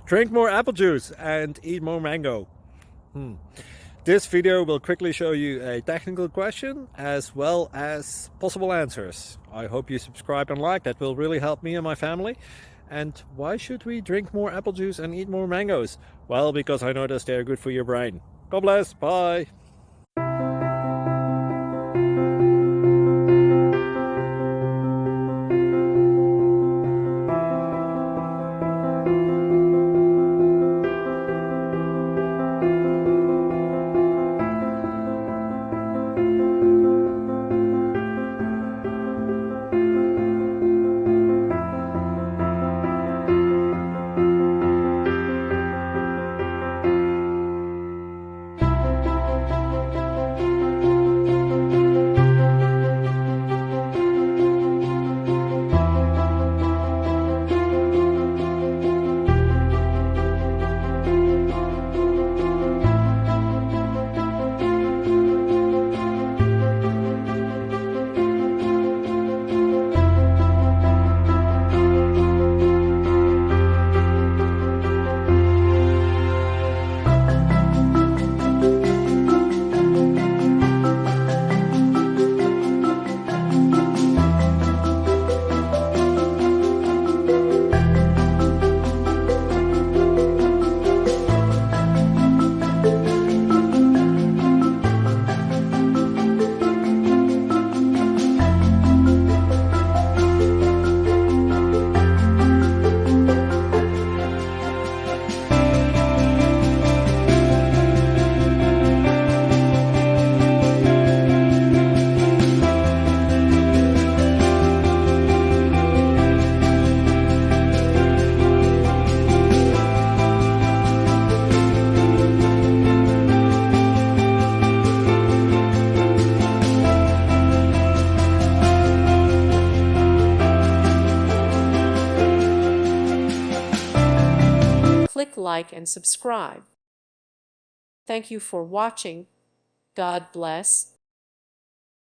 Drink more apple juice and eat more mango. This video will quickly show you a technical question as well as possible answers. I hope you subscribe and like, that will really help me and my family. And why should we drink more apple juice and eat more mangoes? Well, because I noticed they're good for your brain. God bless, bye! Click like and subscribe. Thank you for watching. God bless.